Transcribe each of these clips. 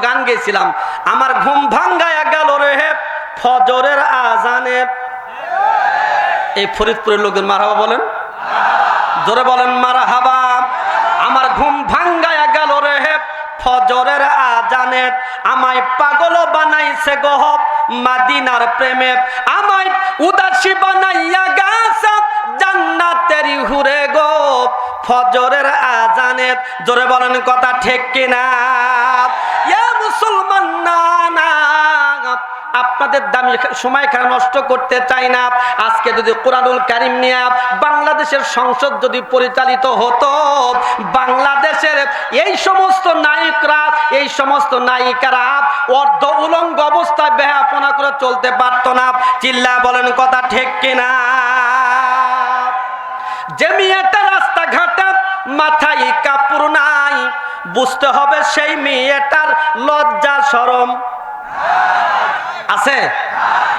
গান গেয়েছিলাম, আমার ঘুম ভাঙ্গায়া গেল রে ফজরের আজানে। এই ফরিদপুরের লোকজন মারহাবা বলেন, জোরে বলেন মারহাবা। আমার ঘুম ভাঙ্গায়া গেল রে ফজরের আজানে, আমায় পাগল বানাইছে গহ মাদিনার প্রেমে, আমায় উদাসী বানাইয়া গাছা জান্নাতের হুরে গো ফজরের আজানে। জোরে বলেন কথা ঠিক কিনা? ইয়া মুসলমান না না, আপনাদের দামি সময় এখানে নষ্ট করতে চাই না। আজকে যদি কোরআনুল কারীম নিয়ে বাংলাদেশের সংসদ যদি পরিচালিত হতো, বাংলাদেশের এই সমস্ত নায়করা, এই সমস্ত নায়িকারা অর্ধ উলঙ্গ অবস্থায় বেহাপনা করে চলতে পারতো না। চিল্লা বলেন কথা ঠিক কিনা? যে মেয়েটা রাস্তাঘাটে মাথায় কাপড় নাই, বুঝতে হবে সেই মেয়েটার লজ্জা শরম আছে।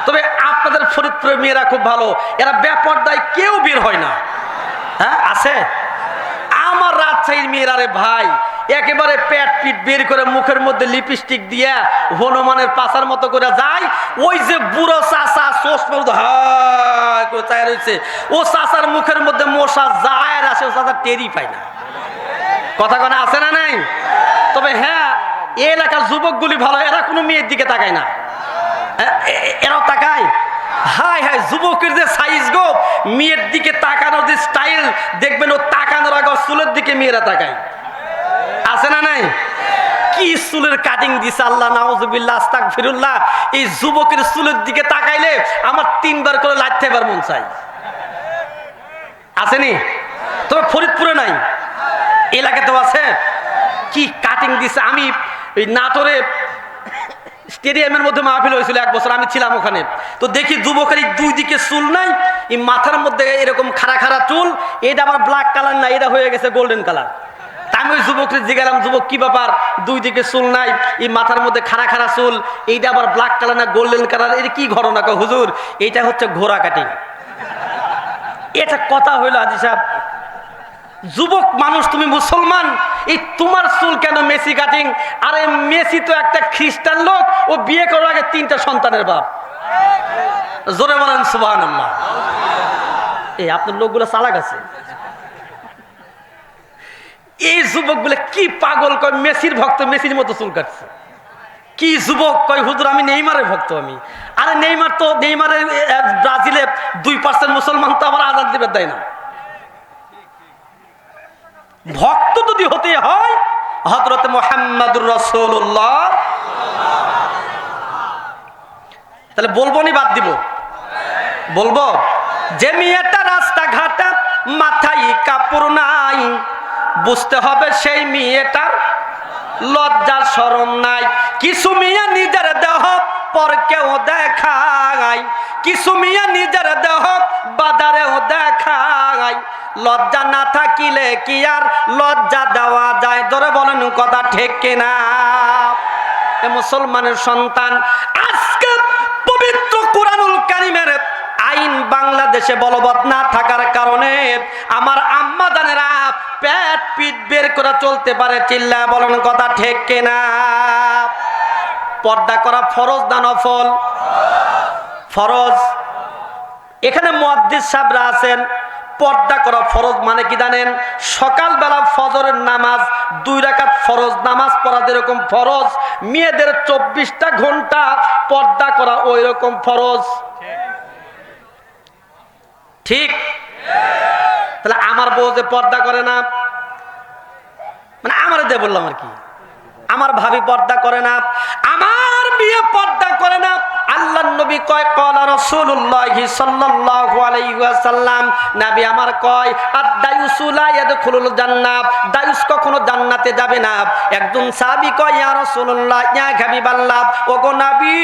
তবে আপনাদের ফরিদপুরের মেয়েরা খুব ভালো, এরা বেপরদায় কেউ বের হয় না। হ্যাঁ আছে। আমার রাজশাহীর মেয়েরা রে ভাই, একেবারে পেট পিট বের করে মুখের মধ্যে লিপস্টিক দিয়ে হনুমানের পাশার মতো করে যায়। ওই যে বুড়ো চাষা চায় রয়েছে, ও চাষার মুখের মধ্যে মশা যায় আর আসে, ও চাষা টেরই পায় না। কথা কেন আছে না নাই? তবে হ্যাঁ, এই এলাকার যুবকগুলি ভালো, এরা কোনো মেয়ের দিকে তাকায় না। এরাও তাকায়। হাই হাই, যুবকের যে সাইজ গো, মেয়ের দিকে তাকানোর যে স্টাইল দেখবেন, ও তাকানোর আগে চুলের দিকে মেয়েরা তাকায়। আছে না নাই? কি চুলের কাটিং দিছে, আল্লাহ নাউজুবিল্লাহ আস্তাগফিরুল্লাহ। এই যুবকের চুলের দিকে তাকাইলে আমার 3 বার করে লাইতে বার মন চাই। আসেনি? তবে ফরিদপুরে নাই, এলাকাতেও আছে। কি কাটিং দিছে! আমি ওই নাটোরে স্টেডিয়ামের মধ্যে মাহফিল হয়েছিল 1 বছর, আমি ছিলাম ওখানে। তো দেখি যুবকের 2 দিকে চুল নাই, এই মাথার মধ্যে এরকম খাড়া খাড়া চুল, এটা আবার ব্ল্যাক কালার না, এটা হয়ে গেছে গোল্ডেন কালার। আমি ওই যুবককে জিজ্ঞাসা, যুবক কি ব্যাপার, 2 দিকে চুল নাই, এই মাথার মধ্যে খাড়া খাড়া চুল, এইটা আবার ব্ল্যাক কালার না গোল্ডেন কালার, এটা কি ঘটনা? হুজুর এইটা হচ্ছে ঘোড়া কাটিং। এটা কথা হইল হাজী সাহেব? যুবক মানুষ, তুমি মুসলমান, এই তোমার চুল কেন মেসি কাটিং? আরে মেসি তো একটা খ্রিস্টান লোক, ও বিয়ে করার আগে 3টা সন্তানের বাপ। জোরে বলেন সুবহানাল্লাহ। এই আপনার লোকগুলো চালাক আছে। এই যুবকগুলো কি পাগল, কয় মেসির ভক্ত, মেসির মতো চুল কাটছে। কি যুবক কয় হুজুর আমি নেইমারের ভক্ত। আমি আরে নেইমার তো, নেইমারের ব্রাজিলে 2% মুসলমান তো আবার আজাদ দিবে দেয় না। ভক্ত যদি হতে হয় হযরত মুহাম্মদুর রাসূলুল্লাহ, তাহলে বলবো নি বাদ দিব? বলবো। যে মেয়েটা রাস্তাঘাটে মাথায় কাপড় নাই, বুঝতে হবে সেই মেয়েটার লজ্জা শরম নাই। কিছু মেয়ে নিজের দেহ পরকেও দেখায়, কিছু মেয়ে নিজের দেহ বাজারেও দেখায়। লজ্জা না থাকিলে কি আর লজ্জা দেওয়া যায়? ধরে বলেন কথা ঠিক কিনা? এ মুসলমানের সন্তান, আজকে পবিত্র কোরআনুল কারীমের আইন বাংলাদেশে বলবৎ না থাকার কারণে আমার আম্মা জানেরা পেট পিট বের করে চলতে পারে। চিল্লা বলেন কথা ঠিক কিনা? পর্দা করা ফরজ না নফল? ফরজ। এখানে মুয়াদ্দিস সাহেবরা আছেন, পর্দা করা ফরজ মানে কি জানেন? সকালবেলা ফজরের নামাজ 2 রাকাত ফরজ নামাজ পড়া যেরকম ফরজ, মেয়েদের 24টা ঘন্টা পর্দা করা ওই রকম ফরজ। ঠিক? তাহলে আমার বউ যে পর্দা করে না, মানে আমার দিয়ে বললাম আর কি, আমার ভাবি পর্দা করে না, আমার বিয়ে পর্দা করে না। আল্লাহর নবী কয়, ক্বালা রাসূলুল্লাহ সাল্লাল্লাহু আলাইহি ওয়াসাল্লাম, নবী আমার কয়, আদ-দায়ুসু লা ইয়াদখুলুল জান্নাহ, দায়ুস কখনো জান্নাতে যাবে না। একজন সাহাবী কয়, ইয়া রাসূলুল্লাহ, ইয়া হাবিবাল্লাহ, ওগো নবী,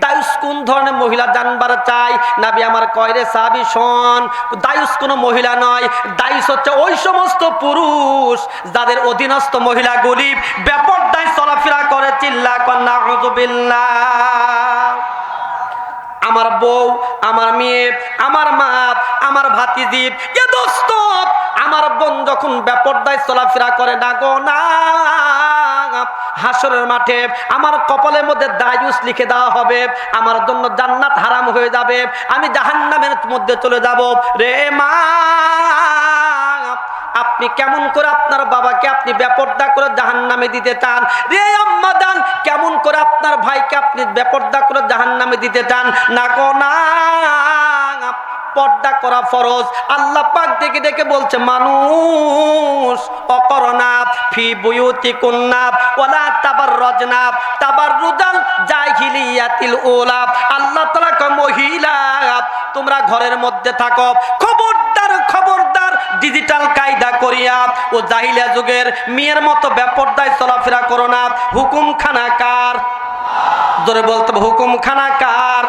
দায়ুস কোন ধরনের মহিলা জানবার চাই? নবী আমার কয়, রে সাহাবী শোন, দায়ুস কোনো মহিলা নয়, দায়ুস হচ্ছে ওই সমস্ত পুরুষ যাদের অধীনস্থ মহিলাগুলি বেপরদায় চলাফেরা করে। চিল্লা কর নাউযুবিল্লাহ। আমার বউ, আমার মেয়ে, আমার মা, আমার ভাতিজি, এ দোস্ত, আমার বোন যখন বেপরদায় চলাফেরা করে না গো না, হাসরের মাঠে আমার কপালের মধ্যে দায়ুস লিখে দেওয়া হবে, আমার জন্য জান্নাত হারাম হয়ে যাবে, আমি জাহান্নামের মধ্যে চলে যাব। রে মা, আপনি কেমন করে আপনার বাবাকে আপনি বেপরদা করে জাহান্নামে দিতে চান? রে আম্মা জান, কেমন করে আপনার ভাইকে আপনি বেপরদা করে জাহান্নামে দিতে চান? না গো না, পর্দা করা ফরজ। আল্লাহ পাক ডেকে ডেকে বলছে, মানুষ অকরনা ফি বুয়ুতিকুন্না ওয়ালা তাবাররাজনা তাবাররুজাল জাহিলিয়াতিল উলা। আল্লাহ তাআলা কয়, মহিলা তোমরা ঘরের মধ্যে থাকো, খবরদার খবরদার ডিজিটাল কায়দা করিয়া ও জাহিলিয়া যুগের মেয়ের মতো বেপরদায় চলাফেরা করো না। হুকুমখানা কার? জোরে বলতে হবে, হুকুমখানা কার?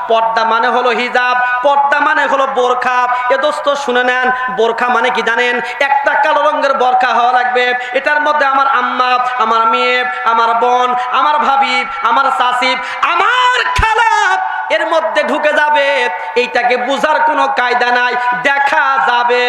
পর্দা মানে হলো হিজাব, পর্দা মানে হলো বোরখা। এ দোস্ত শুনে নেন, বোরখা মানে কি জানেন? একটা কালো রঙের বোরখা হওয়া লাগবে, এটার মধ্যে আমার আম্মা, আমার মেয়ে, আমার বোন, আমার ভাবি, আমার চাচি, আমার খালা এর মধ্যে ঢুকে যাবে। এইটাকে বুঝার কোনো কায়দা নাই, দেখা যাবে।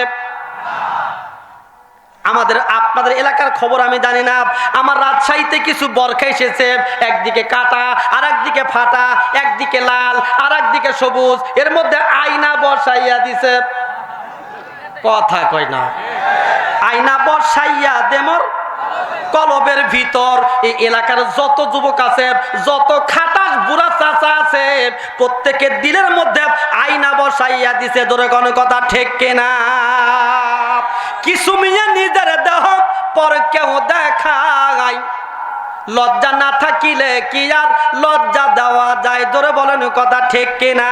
আমাদের আপনাদের এলাকার খবর আমি জানি না, আমার রাজশাহীতে কিছু বরখা এসেছে, একদিকে কাটা আর একদিকে ফাটা, একদিকে লাল আর একদিকে সবুজ, এর মধ্যে আয়না বসাইয়া দিছে। কথা কয় না, আয়না বসাইয়া দেমর কলবের ভিতর। এই এলাকার যত যুবক আছে, যত খাটাস বুড়া চাচা আছে, প্রত্যেকের দিলের মধ্যে আয়না বসাইয়া দিছে। ধরে কোন কথা ঠিক কিনা? কিছু মিয়া নিজের দেহ পর কেউ দেখায়, লজ্জা না থাকিলে কি আর লজ্জা দেওয়া যায়? ধরে বলেন কথা ঠিক কিনা?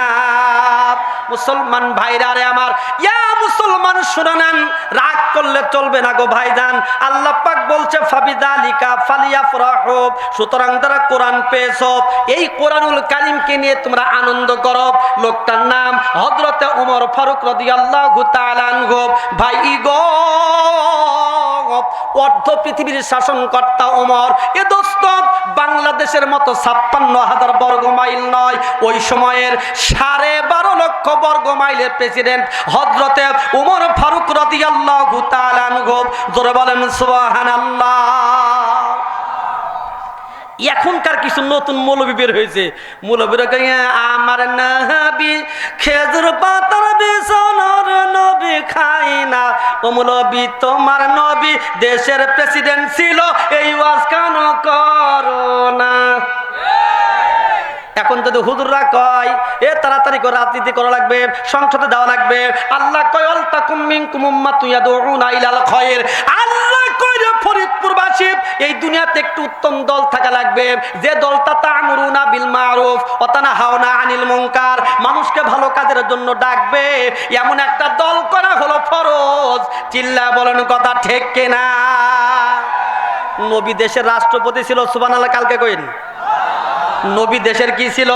মুসলমান ভাইরা রে আমার, ইয়া মুসলমান শুনে নেন, রাগ করলে চলবে না গো ভাইজান। আল্লাহ পাক বলছে, ফাবিযালিকা ফালিয়াফরাহু, সুতরাং যারা কোরআন পেয়েছো, এই কোরআনুল কারীমকে নিয়ে তোমরা আনন্দ করো। লোকটার নাম হযরতে ওমর ফারুক রাদিয়াল্লাহু তাআলা আনহু। ভাই গো, অর্ধ পৃথিবীর শাসনকর্তা ওমর, এ দোস্ত বাংলাদেশের মতো ৫৬,০০০ বর্গ মাইল নয়, ওই সময়ের ১২.৫ লক্ষ বর্গ মাইলের প্রেসিডেন্ট হযরতে ওমর ফারুক রাদিয়াল্লাহু তাআলা আনহু। জোরে বলেন সুবহানাল্লাহ। এখনকার কিছু নতুন মৌলবী বের হয়েছে, মৌলবীরা কয়, আমার নবী খেজুর পাতার বিছানার নবী খাই না। ও মৌলবী, তোমার নবী দেশের প্রেসিডেন্ট ছিল, এই ওয়াজ কেন করো না? এখন যদি হুজুররা কয় এ তাড়াতাড়ি করে রাজনীতি করা লাগবে, সংসদে যাওয়া লাগবে, আল্লাহ কয় আল তাকুম মিনকুম উম্মাতুন ইয়াদউনা ইলাল খায়র। আল্লাহ কয় রে ফরিদপুরবাসী, এই দুনিয়াতে একটু উত্তম দল থাকা লাগবে, যে দলটা তা'মুরুনা বিল মারুফ ওয়া তানহাউনা আনিল মুনকার, মানুষকে ভালো কাজের জন্য ডাকবে, এমন একটা দল করা হলো ফরজ। চিল্লা বলেন কথা ঠিক কিনা? নবী দেশের রাষ্ট্রপতি ছিল, সুবহানাল্লাহ। কালকে কইন, নবী দেশের কি ছিল?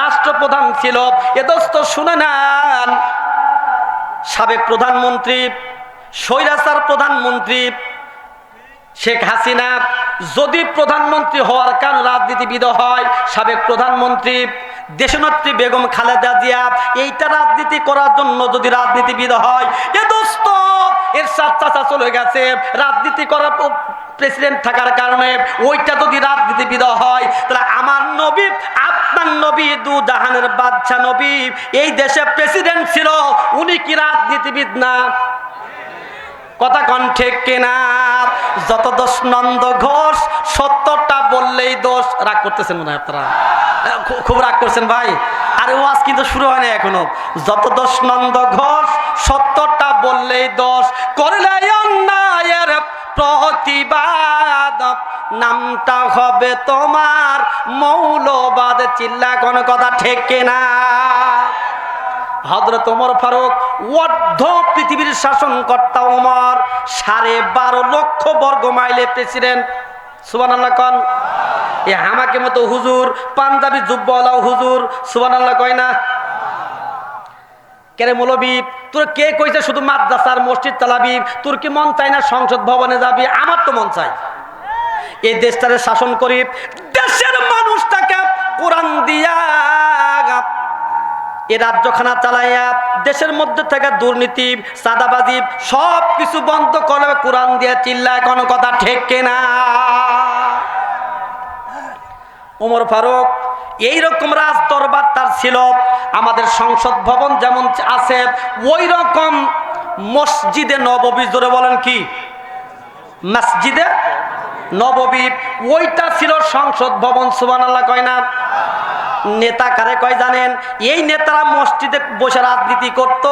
রাষ্ট্রপ্রধান ছিল। এ দোস্ত শুনে নেন, সাবেক প্রধানমন্ত্রী, স্বৈরাচার প্রধানমন্ত্রী শেখ হাসিনা যদি প্রধানমন্ত্রী হওয়ার কারণ রাজনীতিবিদ হয়, সাবেক প্রধানমন্ত্রী দেশনেত্রী বেগম খালেদা জিয়া এইটা রাজনীতি করার জন্য যদি রাজনীতিবিদ হয়, এ দোস্ত এর চাচা চলে গেছে রাজনীতি করার প্রেসিডেন্ট থাকার কারণে, ওইটা যদি রাজনীতিবিদ হয়, তাহলে আমার নবী, আপনার নবী, দু জাহানের বাদশা নবী এই দেশে প্রেসিডেন্ট ছিল, উনি কি রাজনীতিবিদ না? কথা কন ঠিক কিনা? যত দোষ নন্দ ঘোষ, সত্যটা বললেই দোষ। রাগ করতেছেন মনে হয় আপনারা, খুব রাগ করছেন ভাই। আরে ওয়াজ কিন্তু শুরু হয়নি এখনো। যত দোষ নন্দ ঘোষ, সত্যটা বললেই দোষ, করলে অন্যায়ের প্রতিবাদ, নামটা হবে তোমার মৌলবাদ। চিল্লা কোন কথা ঠিক কিনা? হযরত ওমর ফারুক, অর্ধ পৃথিবীর শাসনকর্তা ওমর, ১২.৫ লক্ষ বর্গ মাইলে প্রেসিডেন্ট। সুবহানাল্লাহ কন। এ হামাকে মতো হুজুর, পাঞ্জাবি জুব্বাওয়ালা হুজুর, সুবহানাল্লাহ কয় না? কেরে মৌলবী, তোর কে কইছে শুধু মাদ্রাসার মসজিদ চালাবি? তোর কি মন চাই না সংসদ ভবনে যাবি? আমার তো মন চাই এই দেশটারে শাসন করি, দেশের মানুষটাকে কোরআন দিয়া এ রাজ্যখানা চালাইয়া দেশের মধ্যে থেকে দুর্নীতি চাঁদাবাজি সব কিছু বন্ধ করবে কোরআন দিয়ে চিল্লায় কোনো কথা ঠিক কিনা? ওমর ফারুক এইরকম রাজ দরবার তার ছিল। আমাদের সংসদ ভবন যেমন আছে ওই রকম মসজিদে নববী, জোরে বলেন কি? মসজিদে নববী ওইটা ছিল সংসদ ভবন। সুবহানাল্লাহ কয় না? নেতা কারে কয় জানেন? এই নেতারা মসজিদে বসে রাজনীতি করত,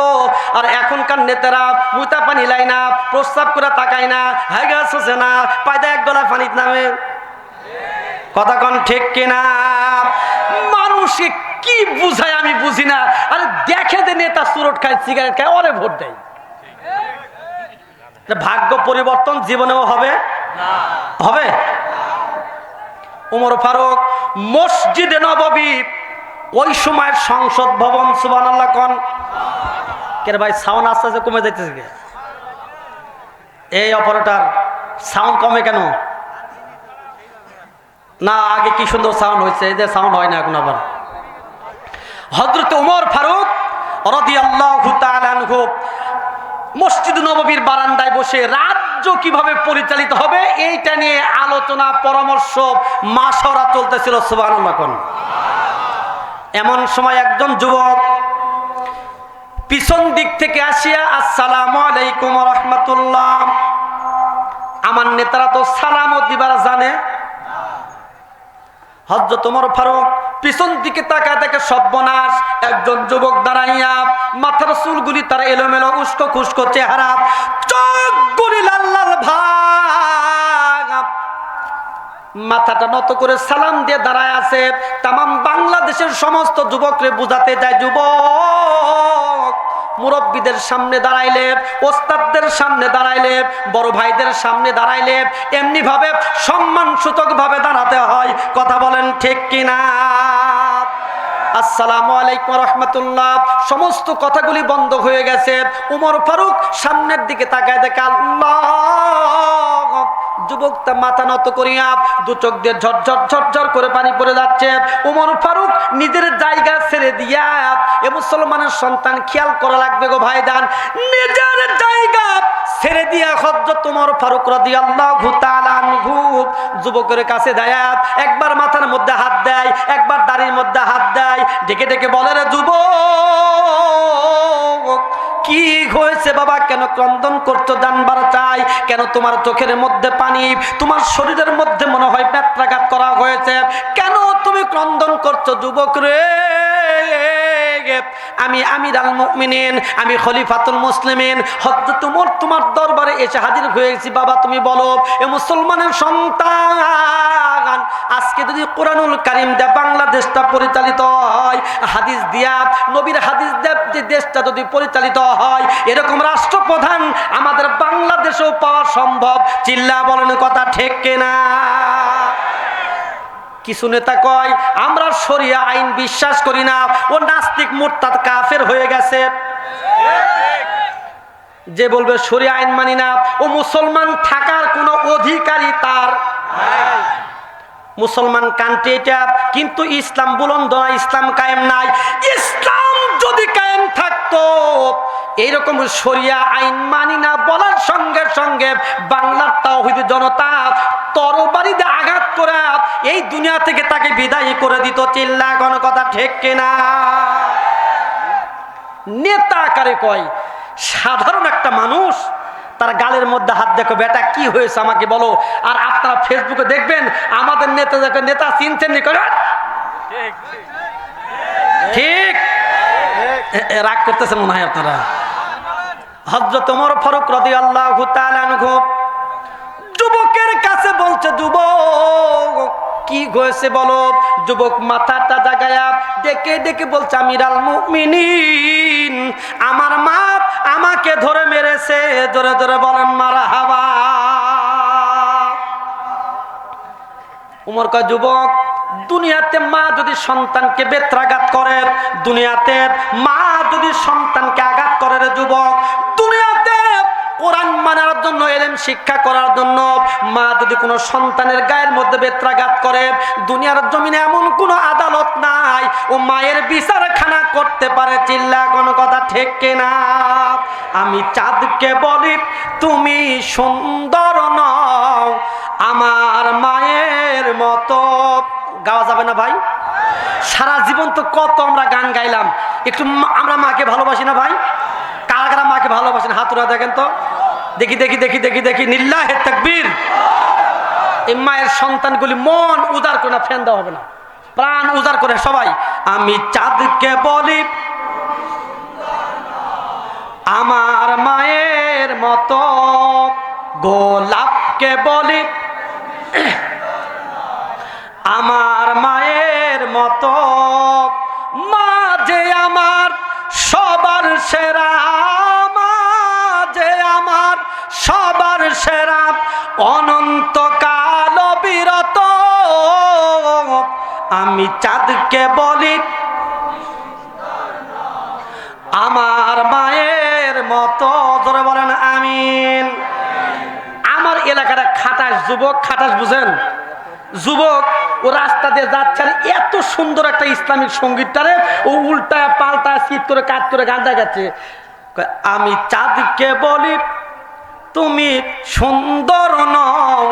আর এখনকার নেতারা মুতা পানি লাই না, প্রস্তাব করে তাকায় না, হাইগা শুষে না, পায়দা এক গলা পানির নামে। কথা কন ঠিক কিনা? মানুষকে কি বুঝায় আমি বুঝি না। আরে দেখে যে নেতা চুরট খায়, সিগারেট খায়, ওরে ভোট দেয়। ভাগ্য পরিবর্তন জীবনেও হবে হবে। ওমর ফারুক মসজিদে নববী ওই সময়ের সংসদ ভবন। সুবহানাল্লাহ কোন? কেন ভাই সাউন্ড আস্তে আস্তে কমে যাইতেছে? এই অপারেটর সাউন্ড কমে কেন? না আগে কি সুন্দর সাউন্ড হয়েছে, এই যে সাউন্ড হয় না এখন আবার। হযরত ওমর ফারুক রাদিয়াল্লাহু তাআলা আনহু মসজিদ নববীর বারান্দায় বসে রাজ্য কিভাবে পরিচালিত হবে এইটা নিয়ে আলোচনা পরামর্শ মাশওয়ারা চলতেছিল। সুবহানাল্লাহ কোন? এমন সময় একজন যুবক পিছন দিক থেকে আসিয়া আসসালামু আলাইকুম ওয়া রাহমাতুল্লাহ। আমার নেতারা তো সালামও দিবার জানে। হযরত ওমর ফারুক পিছন দিকে তাকায় দেখে সর্বনাশ। একজন যুবক দাঁড়াইয়া মাথার চুলগুলি তার এলোমেলো উস্কো খুস্কো চেহারা, চোখগুলি লাল লাল ভাব, মাথাটা নত করে সালাম দিয়ে দাঁড়ায় আছে। তামাম বাংলাদেশের সমস্ত যুবকরে বুঝাতে যায়, যুবক মুরব্বীদের সামনে দাঁড়াইলে, ওস্তাদদের সামনে দাঁড়াইলে, বড় ভাইদের সামনে দাঁড়াইলে এমনি ভাবে সম্মান সূচক ভাবে দাঁড়াতে হয়। কথা বলেন ঠিক কিনা? আসসালামু আলাইকুম ওয়া রাহমাতুল্লাহ। সমস্ত কথাগুলি বন্ধ হয়ে গেছে। ওমর ফারুক সামনের দিকে তাকায় দেখে আল্লাহ, যুবকটা মাথা নত করিয়া দু চোখ দিয়ে ঝরঝর ঝরঝর করে পানি পড়ে যাচ্ছে। ওমর ফারুক নিজের জায়গা ছেড়ে দিয়া, এ মুসলমানের সন্তান খেয়াল করা লাগবে গো ভাইজান, নিজের জায়গা ছেড়ে দিয়া হযরত ওমর ফারুক রাদিয়াল্লাহু তাআলা আনহু যুবকের কাছে যায়, একবার মাথার মধ্যে হাত দেয়, একবার দাড়ির মধ্যে হাত দেয়, ডেকে ডেকে বলে, রে যুবক কি হয়েছে বাবা, কেন ক্রন্দন করছো? জানবার চাই কেন তোমার চোখের মধ্যে পানি, তোমার শরীরের মধ্যে মনে হয় ব্যত্রাঘাত করা হয়েছে, কেন তুমি ক্রন্দন করছো? যুবক রে, আমি আমিরুল মুমিনিন, আমি খলিফাতুল মুসলিমিন হযরত ওমর তোমার দরবারে এসে হাজির হয়েছি। বাবা তুমি বলো, এ মুসলমানের সন্তান, আজকে যদি কোরআনুল কারীম দিয়ে বাংলাদেশটা পরিচালিত হয়, হাদিস দিয়া নবীর হাদিস দিয়ে যে দেশটা যদি পরিচালিত হয়, এরকম রাষ্ট্রপ্রধান আমাদের বাংলাদেশেও পাওয়া সম্ভব। চিল্লা বলেন কথা ঠিক কিনা? কিছু নেতা কয় আমরা শরিয়া আইন বিশ্বাস করি না, ও নাস্তিক মুরতাদ কাফের হয়ে গেছে। যে বলবে শরিয়া আইন মানি না, ও মুসলমান থাকার কোনো অধিকারই তার নাই। মুসলমান কান্ট্রি এটা, কিন্তু ইসলাম বুলন্দ না, ইসলাম কায়েম নাই। ইসলাম যদি কায়েম থাকতো, এইরকম শরিয়া আইন মানি না বলার সঙ্গে সঙ্গে বাংলার তাওহীদ জনতা তরবারিতে আঘাত করে এই দুনিয়া থেকে তাকে বিদায় করে দিত। চিল্লা কোন কথা ঠিক কিনা? নেতা কারে কয়? সাধারণ একটা মানুষ তার গালের মধ্যে হাত দেখো, বেটা কি হয়েছে আমাকে বলো। আর আপনারা ফেসবুকে দেখবেন আমাদের নেতা যাকে নেতা চিনছেন নি, ঠিক রাগ করতেছেন মনে হয় আপনারা। হযরত ওমর ফারুক রাদিয়াল্লাহু তাআলা আনহু যুবকের কাছে বলছে, যুবক কি হয়েছে বলো। যুবক মাথাটা জাগায়া ডেকে ডেকে বলছে, আমিরুল মুমিনিন, আমার মা আমাকে ধরে মেরেছে। জোরে জোরে বলেন মারহাবা। ওমর কয়, যুবক দুনিয়াতে মা যদি সন্তানকে বেত্রাঘাত করে, দুনিয়াতে মা যদি সন্তানকে আঘাত করে, রে যুবক দুনিয়াতে কোরআন মানার জন্য, ইলম শিক্ষা করার জন্য মা যদি কোনো সন্তানের গায়ের মধ্যে বেত্রাঘাত করে, দুনিয়ার জমিনে এমন কোনো আদালত নাই ও মায়ের বিচারখানা করতে পারে। চিল্লা কোনো কথা ঠিক কিনা? আমি চাঁদকে বলি তুমি সুন্দর নও আমার মায়ের মতো। গাওয়া যাবে না ভাই? সারা জীবন তো কত আমরা গান গাইলাম, একটু আমরা মাকে ভালোবাসি না ভাই? কারা কারা মাকে ভালোবাসেন হাত উঠা দেখেন তো, দেখি দেখি দেখি দেখি দেখি। লিল্লাহে তাকবীর। এই মায়ের সন্তানগুলি মন উদার করে না, ফ্যান দেওয়া হবে না, প্রাণ উদার করে সবাই আমি চাঁদকে বলি আমার মায়ের মতো, গোলাপকে বলি আমার মায়ের মতো। মা যে আমার সবার সেরা, মা যে আমার সবার সেরা, অনন্তকাল বিরত। আমি চাঁদকে বলি আমার মায়ের মতো। জোরে বলেন আমিন। আমার এলাকাটা খাটাস যুবক, খাটাস বুঝেন? যুবক ও রাস্তা দিয়ে যাচ্ছে, এত সুন্দর একটা ইসলামিক সঙ্গীতটারে ও উল্টা পাল্টা শীত করে কাজ করে গান দেখাচ্ছে। আমি চাঁদকে বলি তুমি সুন্দর নও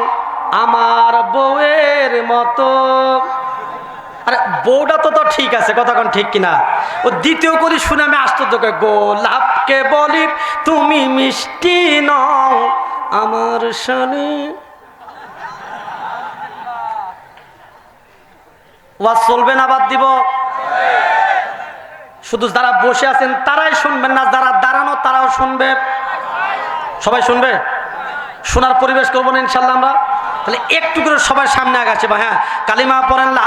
আমার বউয়ের মতো। আরে বউটা তো ঠিক আছে, কথা কোন ঠিক কিনা? ও দ্বিতীয় করে শুনে আমি আশ্চর্য করি। গোলাপকে বলি তুমি মিষ্টি নও আমার শালি। ওয়াজ চলবে না বাদ দিব? শুধু যারা বসে আছেন তারাই শুনবেন না, যারা দাঁড়ানো তারাও শুনবে? সবাই শুনবে? শোনার পরিবেশ করবো না ইনশাল্লাহ আমরা। তাহলে একটু করে সবাই সামনে আগাচ্ছে বা হ্যাঁ কালিমা পড়েন লা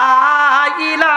ইলাহা